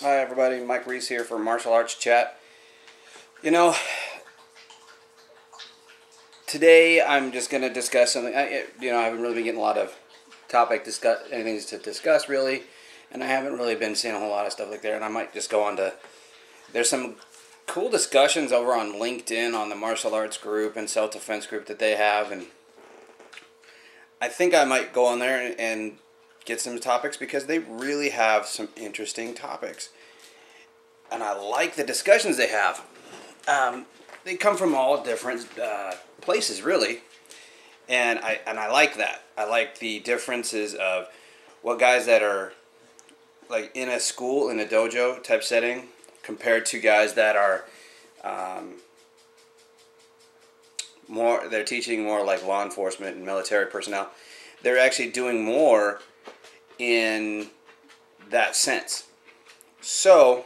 Hi everybody, Mike Reese here for Martial Arts Chat. You know, today I'm just going to discuss something. I haven't really been getting a lot of anything to discuss really, and I haven't really been seeing a whole lot of stuff like that. And I might just go on to. There's some cool discussions over on LinkedIn on the martial arts group and self-defense group that they have, and I think I might go on there and get some topics because they really have some interesting topics. And I like the discussions they have. They come from all different places, really. And I like that. I like the differences of what guys that are like in a school, in a dojo type setting, compared to guys that are they're teaching more like law enforcement and military personnel. They're actually doing more in that sense. So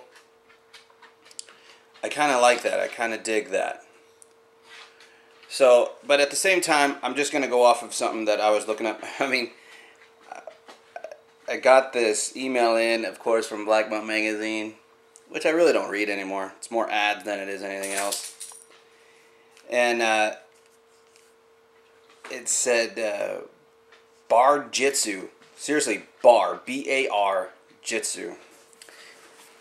I kind of like that. I kind of dig that. So, but at the same time, I'm just going to go off of something that I was looking up. I mean, I got this email in, of course, from Black Belt Magazine, which I really don't read anymore. It's more ads than it is anything else. And it said Bar Jitsu. Seriously, Bar, B-A-R, Jitsu.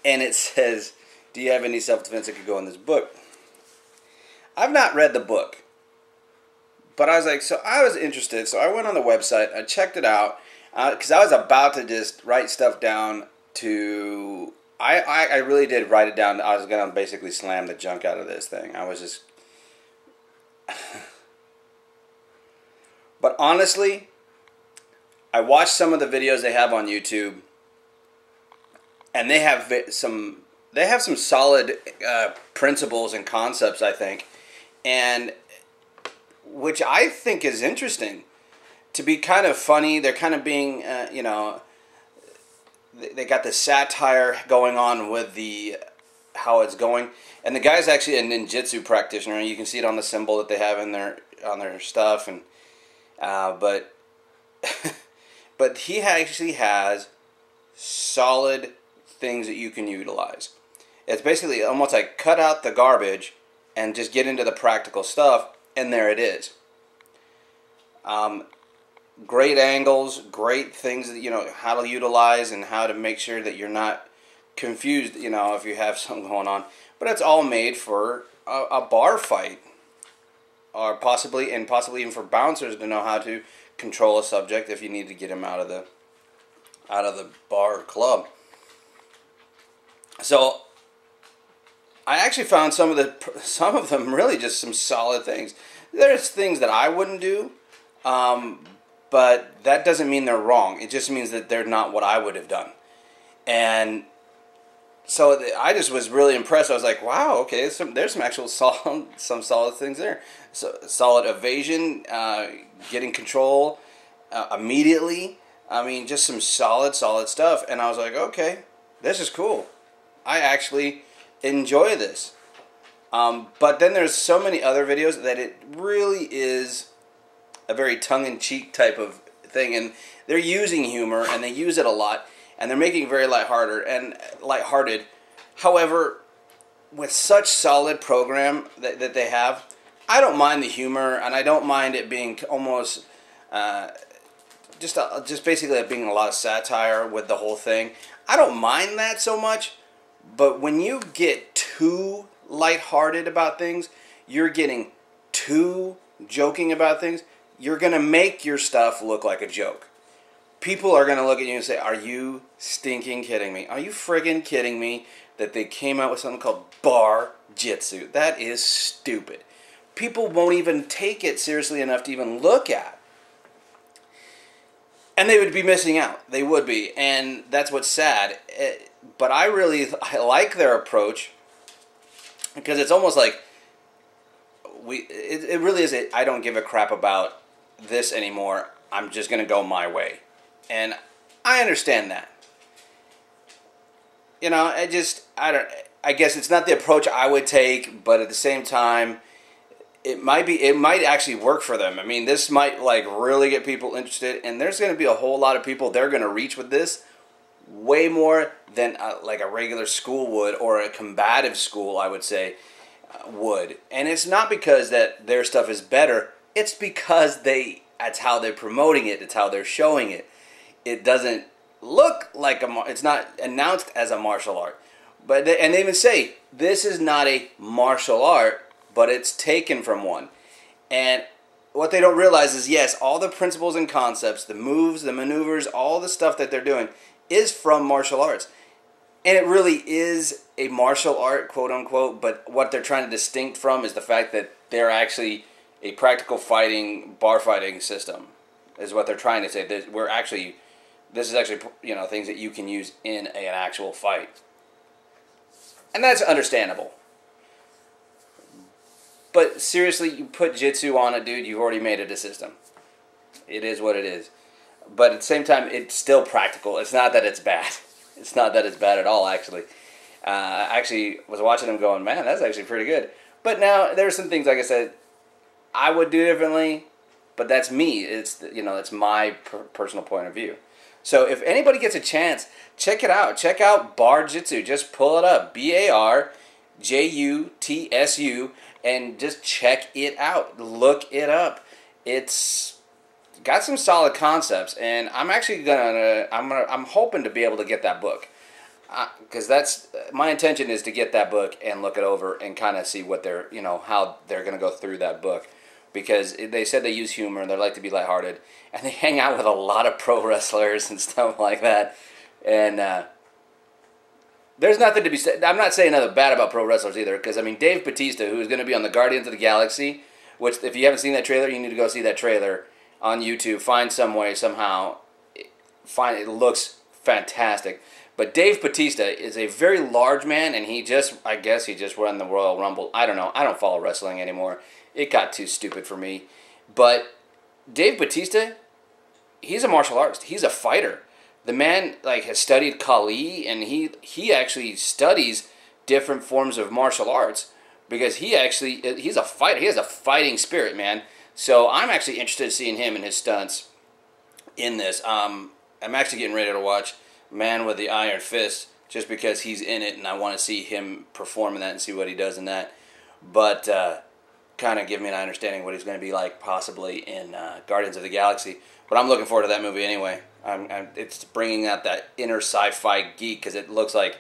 And it says, do you have any self-defense that could go in this book? I've not read the book. But I was like, so I was interested. So I went on the website. I checked it out. Because I was about to just write stuff down to... I really did write it down. I was going to basically slam the junk out of this thing. I was just... But honestly, I watched some of the videos they have on YouTube, and they have some solid principles and concepts, I think, and which I think is interesting. To be kind of funny, they're kind of being, they got the satire going on with the how it's going, and the guy's actually a ninjutsu practitioner. You can see it on the symbol that they have in on their stuff, and but but he actually has solid things that you can utilize. It's basically almost like cut out the garbage and just get into the practical stuff, and there it is. Great angles, great things that, how to utilize and how to make sure that you're not confused, if you have something going on. But it's all made for a bar fight, or possibly even for bouncers to know how to control a subject if you need to get him out of the bar or club. So I actually found some of them really just some solid things. There's things that I wouldn't do, but that doesn't mean they're wrong. It just means that they're not what I would have done. And so I just was really impressed. I was like, wow, okay, there's some actual solid things there. So solid evasion, getting control immediately. I mean, just some solid stuff. And I was like, okay, this is cool. I actually enjoy this. But then there's so many other videos that it really is a very tongue-in-cheek type of thing. And they're using humor, and they use it a lot. And they're making it very lighthearted. However, with such solid program that they have, I don't mind the humor, and I don't mind it being almost just basically being a lot of satire with the whole thing. I don't mind that so much, but when you get too lighthearted about things, you're getting too joking about things, you're going to make your stuff look like a joke. People are going to look at you and say, are you stinking kidding me? Are you friggin' kidding me that they came out with something called Bar Jitsu? That is stupid. People won't even take it seriously enough to even look at. And they would be missing out. They would be. And that's what's sad. But I like their approach, because it's almost like it really is I don't give a crap about this anymore. I'm just going to go my way. And I understand that. I guess it's not the approach I would take, but at the same time, it might actually work for them. I mean, this might really get people interested, and there's going to be a whole lot of people they're going to reach with this way more than like a regular school would, or a combative school, I would say, would. And it's not because that their stuff is better. It's because that's how they're promoting it. It's how they're showing it. It doesn't look like it's not announced as a martial art. But and they even say, this is not a martial art, but it's taken from one. And what they don't realize is, yes, all the principles and concepts, the moves, the maneuvers, all the stuff that they're doing is from martial arts. And it really is a martial art, quote unquote, but what they're trying to distinct from is the fact that they're actually a practical fighting, bar fighting system, is what they're trying to say. This is actually, things that you can use in an actual fight. And that's understandable. But seriously, you put Jitsu on it, dude, you've already made it a system. It is what it is. But at the same time, it's still practical. It's not that it's bad. It's not that it's bad at all, actually. I actually was watching them going, man, that's actually pretty good. But now, there's some things, like I said, I would do differently, but that's me. It's my personal point of view. So if anybody gets a chance, check it out. Check out Bar Jitsu. Just pull it up. BARJUTSU. And just check it out. Look it up. It's got some solid concepts, and I'm actually I'm hoping to be able to get that book, because that's my intention, is to get that book and look it over and kind of see what they're how they're gonna go through that book, because they said they use humor and they like to be lighthearted, and they hang out with a lot of pro wrestlers and stuff like that, and. There's nothing to be said. I'm not saying nothing bad about pro wrestlers either, because, Dave Bautista, who is going to be on the Guardians of the Galaxy, which, if you haven't seen that trailer, you need to go see that trailer on YouTube. Find some way, somehow. It looks fantastic. But Dave Bautista is a very large man, and I guess he just won the Royal Rumble. I don't know. I don't follow wrestling anymore. It got too stupid for me. But Dave Bautista, he's a martial artist. He's a fighter. The man has studied Kali, and he actually studies different forms of martial arts, because he's a fighter. He has a fighting spirit, man. So I'm actually interested in seeing him and his stunts in this. I'm actually getting ready to watch Man with the Iron Fist, just because he's in it, and I want to see him perform in that and see what he does in that. But kind of give me an understanding of what he's going to be like possibly in Guardians of the Galaxy. But I'm looking forward to that movie anyway. It's bringing out that inner sci-fi geek, because it looks like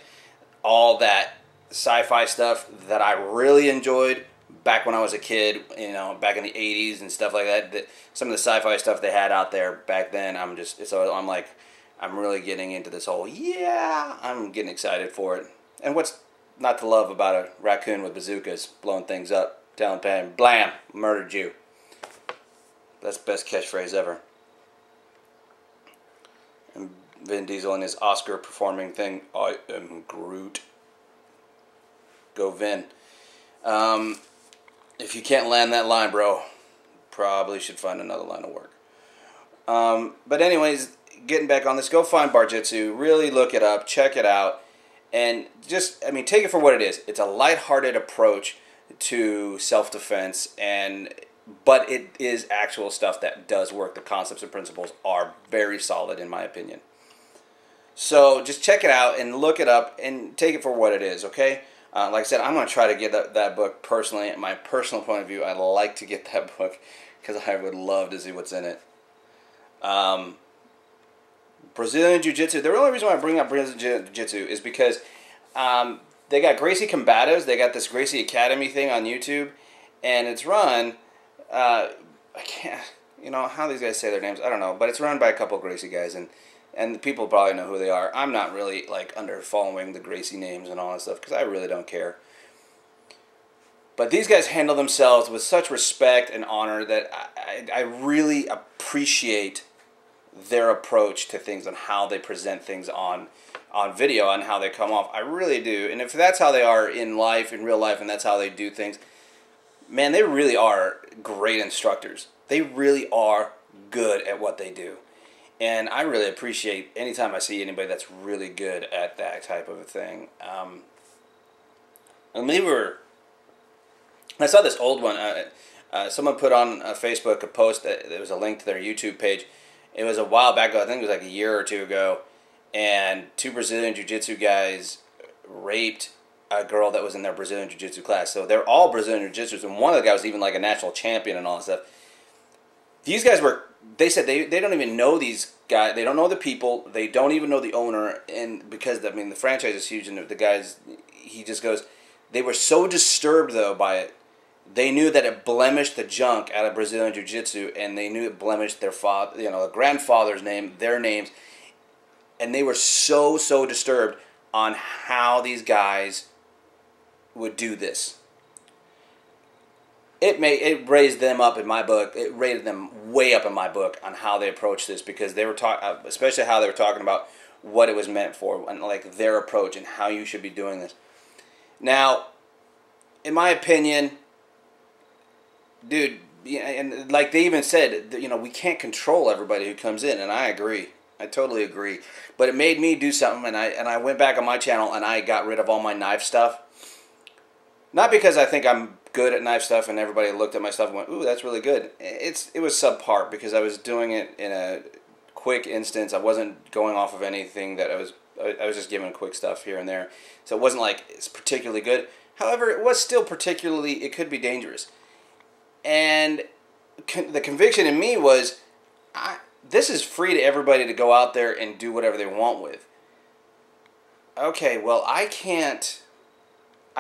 all that sci-fi stuff that I really enjoyed back when I was a kid, back in the 80s and stuff like that. Some of the sci-fi stuff they had out there back then, I'm really getting into this whole, I'm getting excited for it. And what's not to love about a raccoon with bazookas blowing things up, telling Pam, blam, murdered you. That's the best catchphrase ever. And Vin Diesel in his Oscar performing thing, I am Groot. Go Vin. If you can't land that line, bro, probably should find another line of work. But anyways, getting back on this, go find Bar-Jutsu. Really look it up, check it out, and just, take it for what it is. It's a lighthearted approach to self-defense, but it is actual stuff that does work. The concepts and principles are very solid, in my opinion. So just check it out and look it up and take it for what it is, okay? Like I said, I'm going to try to get that book personally. In my personal point of view, I'd like to get that book, because I would love to see what's in it. Brazilian Jiu-Jitsu. The only reason why I bring up Brazilian Jiu-Jitsu is because they got Gracie Combatives. They got this Gracie Academy thing on YouTube, and it's run... I can't, how these guys say their names, I don't know, but it's run by a couple of Gracie guys, and people probably know who they are. I'm not really, under following the Gracie names and all that stuff, because I really don't care. But these guys handle themselves with such respect and honor that I really appreciate their approach to things and how they present things on video and how they come off. I really do. And if that's how they are in life, in real life, and that's how they do things, man, they really are great instructors. They really are good at what they do. And I really appreciate anytime I see anybody that's really good at that type of a thing. And I saw this old one. Someone put on Facebook a post that there was a link to their YouTube page. It was a while back ago. I think it was like a year or two ago. and two Brazilian Jiu-Jitsu guys raped a girl that was in their Brazilian Jiu-Jitsu class. So they're all Brazilian Jiu-Jitsus, and one of the guys was even like a national champion and all that stuff. These guys were, they said they don't even know these guys. They don't know the people. They don't even know the owner. And because, I mean, the franchise is huge, and the guys, he just goes, they were so disturbed, though, by it. They knew that it blemished the junk out of Brazilian Jiu-Jitsu, and they knew it blemished their father, you know, the grandfather's name, their names. And they were so disturbed on how these guys would do this. It raised them up in my book. It rated them way up in my book on how they approached this, because they were talking, especially how they were talking about what it was meant for, and like their approach and how you should be doing this. Now, in my opinion, dude, and like they even said, you know, we can't control everybody who comes in, and I agree. I totally agree. But it made me do something, and I went back on my channel and I got rid of all my knife stuff. Not because I think I'm good at knife stuff and everybody looked at my stuff and went, ooh, that's really good. It was subpar because I was doing it in a quick instance. I wasn't going off of anything that I was just giving quick stuff here and there. So it wasn't like it's particularly good. However, it was still particularly, it could be dangerous. And the conviction in me was, this is free to everybody to go out there and do whatever they want with. Okay, well, I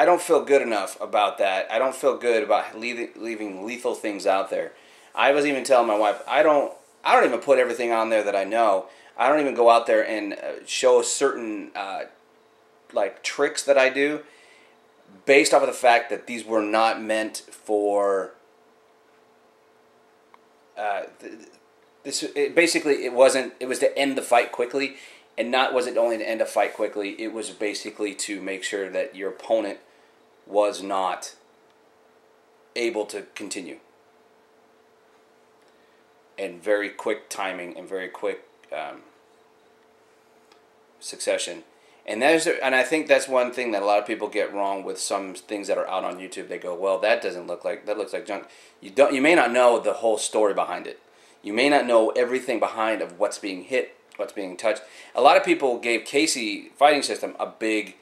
don't feel good enough about that. I don't feel good about leaving lethal things out there. I was even telling my wife, I don't even put everything on there that I know. I don't even go out there and show certain like tricks that I do based off of the fact that these were not meant for basically it was to end the fight quickly. And was it only to end a fight quickly, it was basically to make sure that your opponent was not able to continue. And very quick timing and very quick succession. And I think that's one thing that a lot of people get wrong with some things that are out on YouTube. They go, well, that looks like junk. You may not know the whole story behind it. You may not know everything behind of what's being hit, what's being touched. A lot of people gave Casey Fighting System a big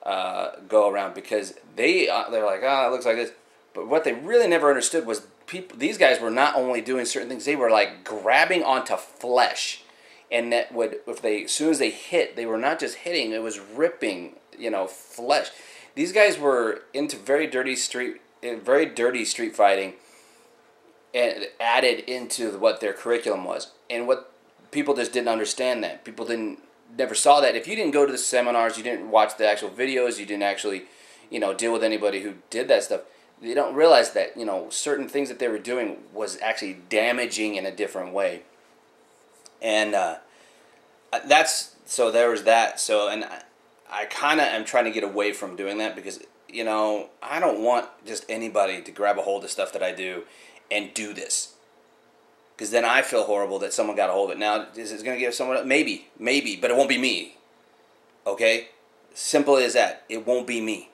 go around because they're like, it looks like this. But what they really never understood was these guys were not only doing certain things, they were like grabbing onto flesh, and that would, as soon as they hit, they were not just hitting, it was ripping, flesh. These guys were into very dirty street fighting, and added into what their curriculum was, and what people just didn't understand that. People never saw that. If you didn't go to the seminars, you didn't watch the actual videos, you didn't actually, deal with anybody who did that stuff, they don't realize that, certain things that they were doing was actually damaging in a different way. And so there was that. So, and I kind of am trying to get away from doing that because, I don't want just anybody to grab a hold of stuff that I do and do this. Because then I feel horrible that someone got a hold of it. Now, is it going to give someone else? Maybe, but it won't be me. Okay? Simple as that. It won't be me.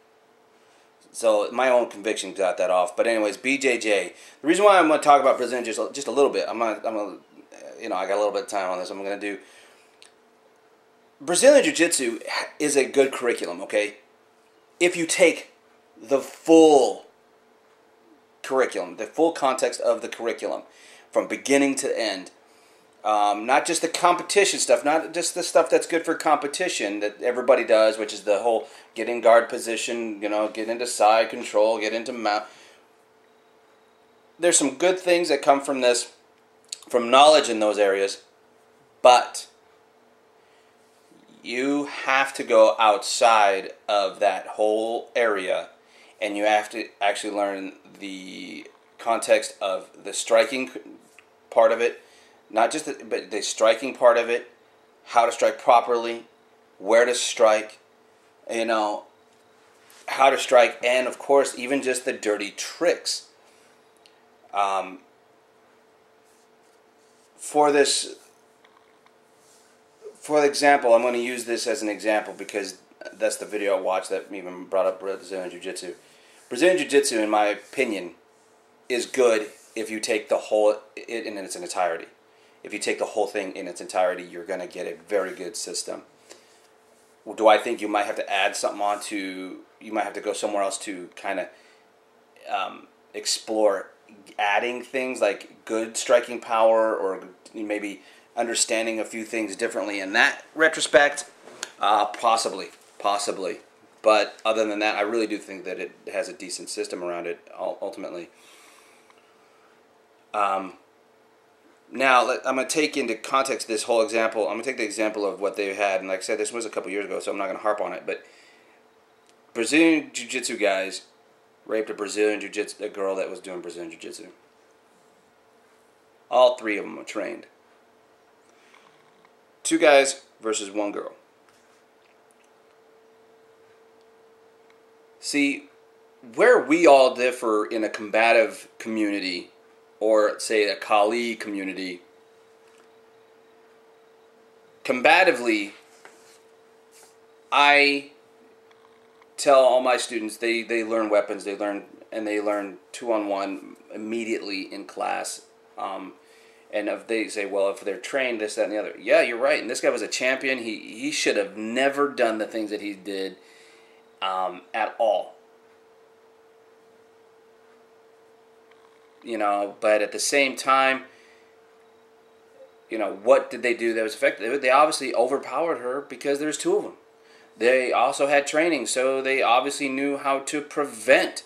So my own conviction got that off. But anyways, BJJ. The reason why I'm going to talk about Brazilian just a little bit. I got a little bit of time on this. I'm going to do. Brazilian Jiu-Jitsu is a good curriculum, okay? If you take the full curriculum, the full context of the curriculum, from beginning to end. Not just the competition stuff, not just the stuff that's good for competition that everybody does, which is the whole get in guard position, get into side control, get into mount. There's some good things that come from this, from knowledge in those areas, but you have to go outside of that whole area, and you have to actually learn the context of the striking part of it, not just but the striking part of it, how to strike properly, where to strike, how to strike, and of course even just the dirty tricks. For example, I'm going to use this as an example because that's the video I watched that even brought up Brazilian Jiu-Jitsu. Brazilian Jiu-Jitsu, in my opinion, is good if you take the whole in its entirety. If you take the whole thing in its entirety, you're going to get a very good system. do I think you might have to add something on to, you might have to go somewhere else to kind of explore adding things like good striking power, or maybe understanding a few things differently in that retrospect? Possibly. But other than that, I really do think that it has a decent system around it ultimately. Now, I'm going to take into context this whole example. I'm going to take the example of what they had. And like I said, this was a couple years ago, so I'm not going to harp on it. But Brazilian Jiu-Jitsu guys raped a girl that was doing Brazilian Jiu-Jitsu. All three of them were trained. 2 guys versus 1 girl. See, where we all differ in a combative community, or say a Kali community, combatively, I tell all my students they learn weapons, they learn 2-on-1 immediately in class. And if they say, well, if they're trained, this, that, and the other. Yeah, you're right. And this guy was a champion. He should have never done the things that he did at all. You know, but at the same time, you know, what did they do that was effective? They obviously overpowered her because there's 2 of them. They also had training, so they obviously knew how to prevent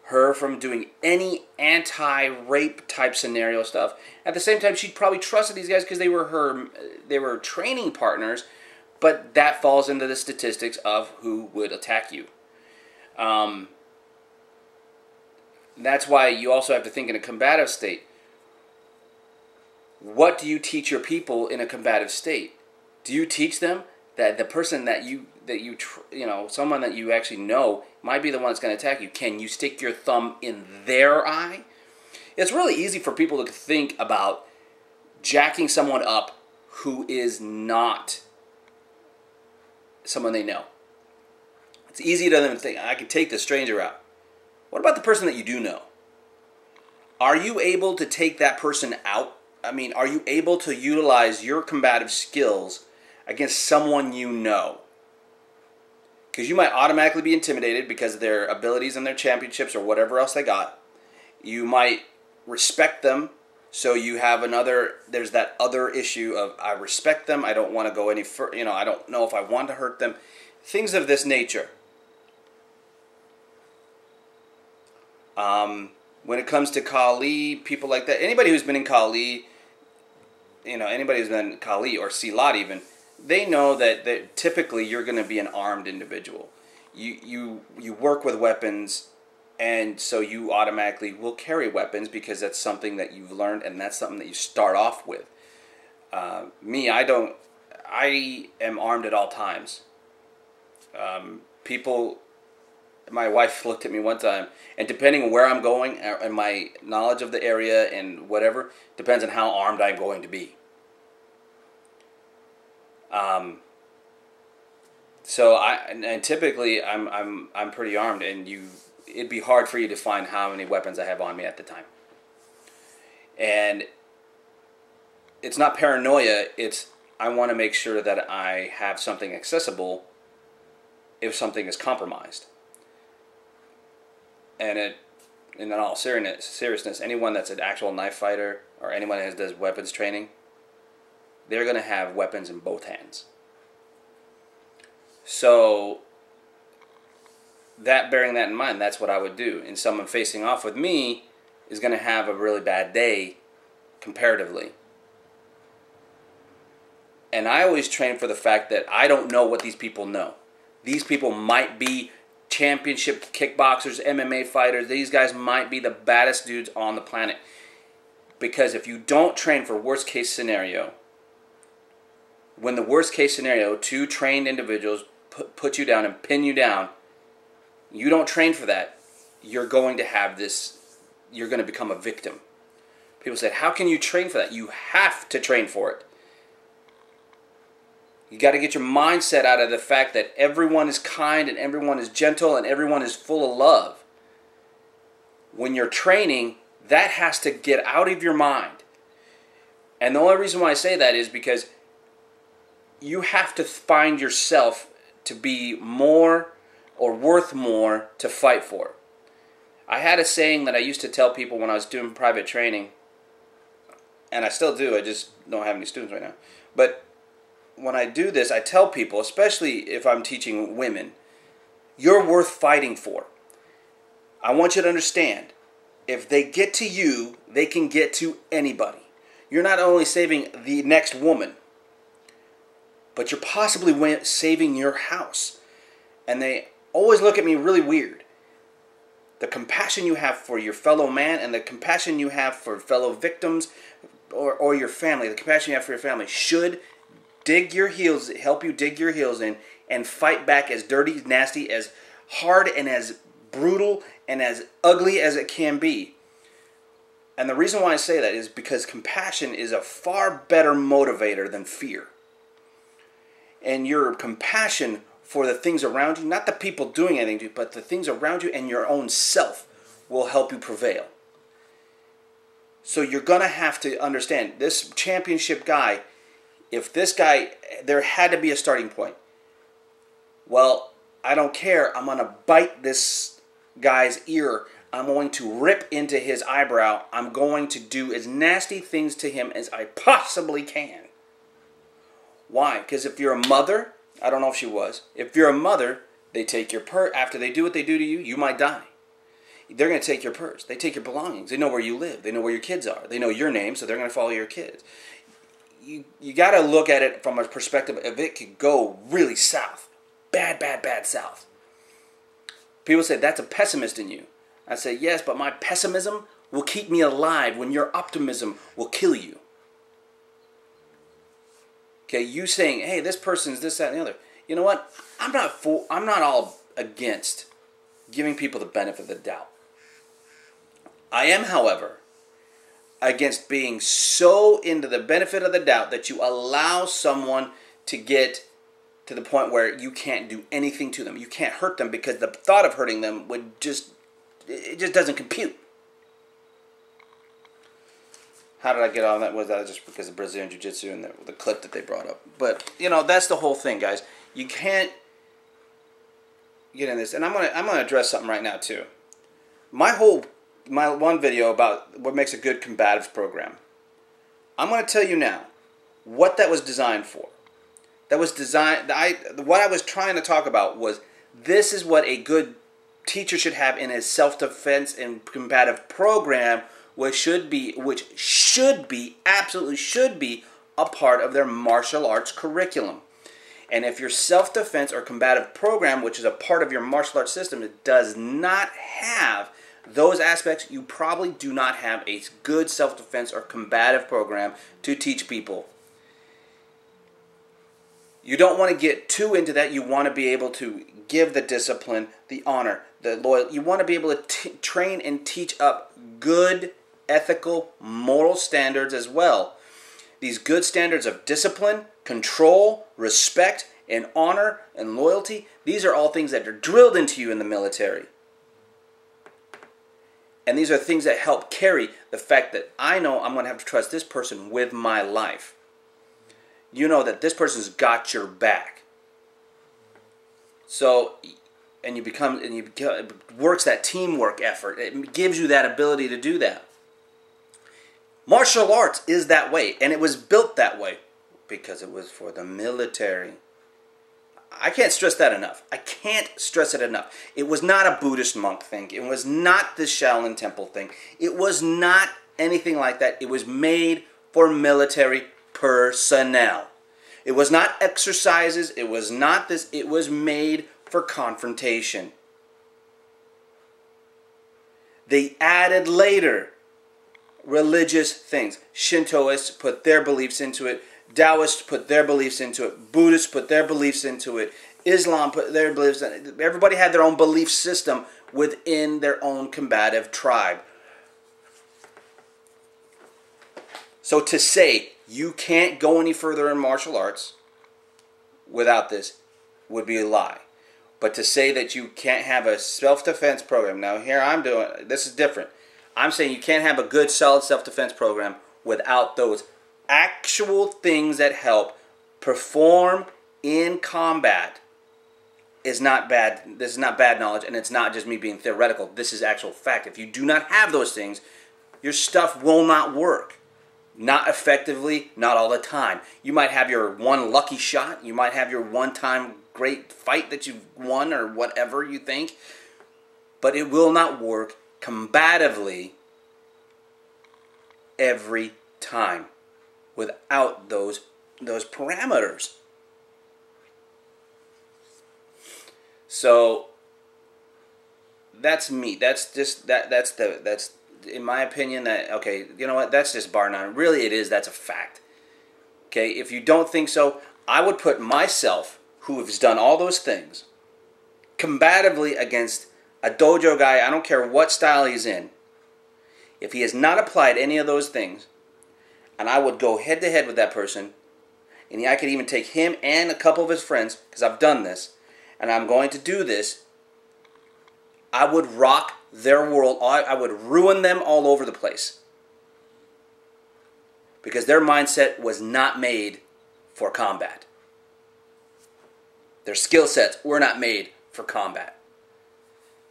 her from doing any anti-rape type scenario stuff. At the same time, she probably trusted these guys because they were training partners, but that falls into the statistics of who would attack you. That's why you also have to think in a combative state. What do you teach your people in a combative state? Do you teach them that the person someone that you actually know might be the one that's going to attack you? Can you stick your thumb in their eye? It's really easy for people to think about jacking someone up who is not someone they know. It's easy to them think, I can take the stranger out. What about the person that you do know? Are you able to take that person out? I mean, are you able to utilize your combative skills against someone you know? Because you might automatically be intimidated because of their abilities and their championships or whatever else they got. You might respect them, so you have there's that other issue of, I respect them, I don't want to go any further, I don't know if I want to hurt them. Things of this nature. When it comes to Kali, people like that, anybody who's been in Kali, anybody who's been in Kali or Silat even, they know that typically you're going to be an armed individual. You work with weapons, and so you automatically will carry weapons because that's something that you've learned, and that's something that you start off with. Me, I don't. I am armed at all times. My wife looked at me one time, and depending on where I'm going and my knowledge of the area and whatever, depends on how armed I'm going to be. So typically I'm pretty armed, and it'd be hard for you to find how many weapons I have on me at the time. And it's not paranoia, it's I want to make sure that I have something accessible if something is compromised. And in all seriousness, anyone that's an actual knife fighter or anyone that does weapons training, they're going to have weapons in both hands. So, bearing that in mind, that's what I would do. And someone facing off with me is going to have a really bad day, comparatively. And I always train for the fact that I don't know what these people know. These people might be championship kickboxers, MMA fighters. These guys might be the baddest dudes on the planet. Because if you don't train for worst case scenario, when the worst case scenario, 2 trained individuals put you down and pin you down, you don't train for that, you're going to have this, you're going to become a victim. People say, how can you train for that? You have to train for it. You got to get your mindset out of the fact that everyone is kind and everyone is gentle and everyone is full of love. When you're training, that has to get out of your mind. And the only reason why I say that is because you have to find yourself to be more or worth more to fight for. I had a saying that I used to tell people when I was doing private training, and I still do, I just don't have any students right now. But when I do this, I tell people, especially if I'm teaching women, you're worth fighting for. I want you to understand, if they get to you, they can get to anybody. You're not only saving the next woman, but you're possibly saving your house. And they always look at me really weird. The compassion you have for your fellow man and the compassion you have for fellow victims or your family, the compassion you have for your family should help you dig your heels in and fight back as dirty, nasty, as hard and as brutal and as ugly as it can be. And the reason why I say that is because compassion is a far better motivator than fear. And your compassion for the things around you, not the people doing anything to you, but the things around you and your own self will help you prevail. So you're going to have to understand, this championship guy, if this guy, there had to be a starting point. Well, I don't care. I'm going to bite this guy's ear. I'm going to rip into his eyebrow. I'm going to do as nasty things to him as I possibly can. Why? Because if you're a mother, I don't know if she was, if you're a mother, they take your purse. After they do what they do to you, you might die. They're going to take your purse. They take your belongings. They know where you live. They know where your kids are. They know your name, so they're going to follow your kids. You got to look at it from a perspective of it could go really south. Bad, bad, bad south. People say, that's a pessimist in you. I say, yes, but my pessimism will keep me alive when your optimism will kill you. Okay, you saying, hey, this person's this, that, and the other. You know what? I'm not all against giving people the benefit of the doubt. I am, however, against being so into the benefit of the doubt that you allow someone to get to the point where you can't do anything to them. You can't hurt them because the thought of hurting them would just doesn't compute. How did I get on that? Was that just because of Brazilian Jiu-Jitsu and the clip that they brought up? But, you know, that's the whole thing, guys. You can't get in this. And I'm gonna address something right now, too. My one video about what makes a good combatives program. I'm going to tell you now what that was designed for. That was designed, what I was trying to talk about was this is what a good teacher should have in his self-defense and combative program, which should be, absolutely should be a part of their martial arts curriculum. And if your self-defense or combative program, which is a part of your martial arts system, it does not have those aspects, you probably do not have a good self-defense or combative program to teach people. You don't want to get too into that. You want to be able to give the discipline, the honor, the loyalty. You want to be able to train and teach up good, ethical, moral standards as well. These good standards of discipline, control, respect, and honor and loyalty, these are all things that are drilled into you in the military. And these are things that help carry the fact that I know I'm going to have to trust this person with my life. You know that this person's got your back. So, it works that teamwork effort. It gives you that ability to do that. Martial arts is that way, and it was built that way because it was for the military. I can't stress that enough. I can't stress it enough. It was not a Buddhist monk thing. It was not the Shaolin Temple thing. It was not anything like that. It was made for military personnel. It was not exercises. It was not this. It was made for confrontation. They added later religious things. Shintoists put their beliefs into it. Taoists put their beliefs into it. Buddhists put their beliefs into it. Islam put their beliefs in it. Everybody had their own belief system within their own combative tribe. So to say you can't go any further in martial arts without this would be a lie. But to say that you can't have a self-defense program, now here this is different. I'm saying you can't have a good, solid self-defense program without those actual things that help perform in combat is not bad. This is not bad knowledge, and it's not just me being theoretical. This is actual fact. If you do not have those things, your stuff will not work. Not effectively, not all the time. You might have your one lucky shot. You might have your one-time great fight that you've won or whatever you think. But it will not work combatively every time without those parameters. So that's me. That's in my opinion, that, okay, you know what, that's just bar none. Really it is, that's a fact. Okay, if you don't think so, I would put myself, who has done all those things, combatively against a dojo guy, I don't care what style he's in. If he has not applied any of those things, and I would go head to head with that person, and I could even take him and a couple of his friends, because I've done this, and I'm going to do this, I would rock their world. I would ruin them all over the place. Because their mindset was not made for combat. Their skill sets were not made for combat.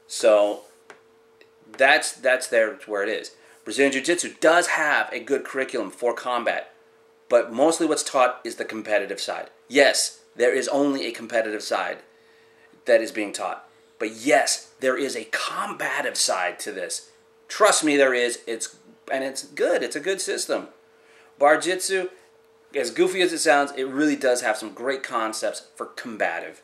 So that's where it is. Brazilian Jiu-Jitsu does have a good curriculum for combat, but mostly what's taught is the competitive side. Yes, there is only a competitive side that is being taught. But yes, there is a combative side to this. Trust me, there is. It's good. It's a good system. Bar Jitsu, as goofy as it sounds, it really does have some great concepts for combative.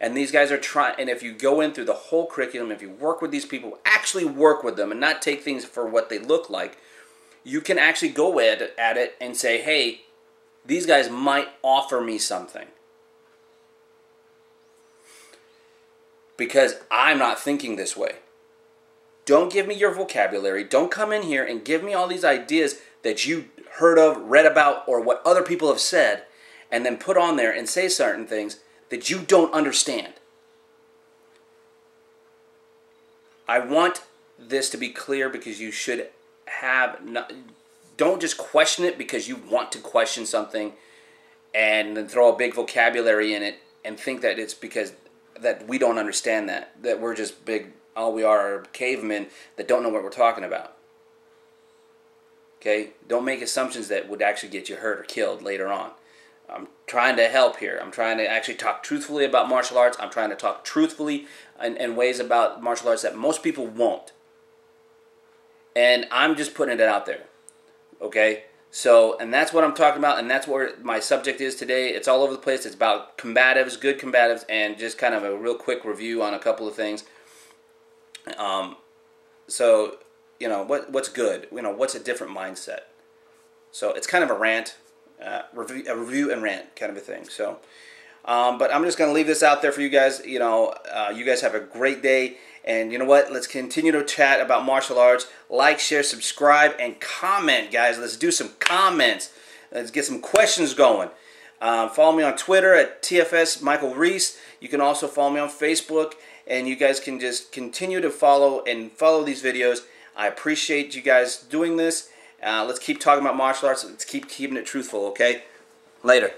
And these guys are trying, and if you go in through the whole curriculum, if you work with these people, actually work with them and not take things for what they look like, you can actually go at it and say, hey, these guys might offer me something. Because I'm not thinking this way. Don't give me your vocabulary. Don't come in here and give me all these ideas that you heard of, read about, or what other people have said, and then put on there and say certain things that you don't understand. I want this to be clear because you should have... don't just question it because you want to question something and then throw a big vocabulary in it and think that it's because... that we don't understand that we're just big, all we are cavemen that don't know what we're talking about. Okay? Don't make assumptions that would actually get you hurt or killed later on. I'm trying to help here. I'm trying to actually talk truthfully about martial arts. I'm trying to talk truthfully in ways about martial arts that most people won't. And I'm just putting it out there. Okay? So, and that's what I'm talking about, and that's where my subject is today. It's all over the place. It's about combatives, good combatives, and just kind of a real quick review on a couple of things. So, you know, what's good? You know, what's a different mindset? So, it's kind of a rant, a review and rant kind of a thing. So, but I'm just going to leave this out there for you guys. You know, you guys have a great day. And you know what? Let's continue to chat about martial arts. Like, share, subscribe, and comment, guys. Let's do some comments. Let's get some questions going. Follow me on Twitter at TFS Michael Reese. You can also follow me on Facebook. And you guys can just continue to follow these videos. I appreciate you guys doing this. Let's keep talking about martial arts. Let's keep keeping it truthful, okay? Later.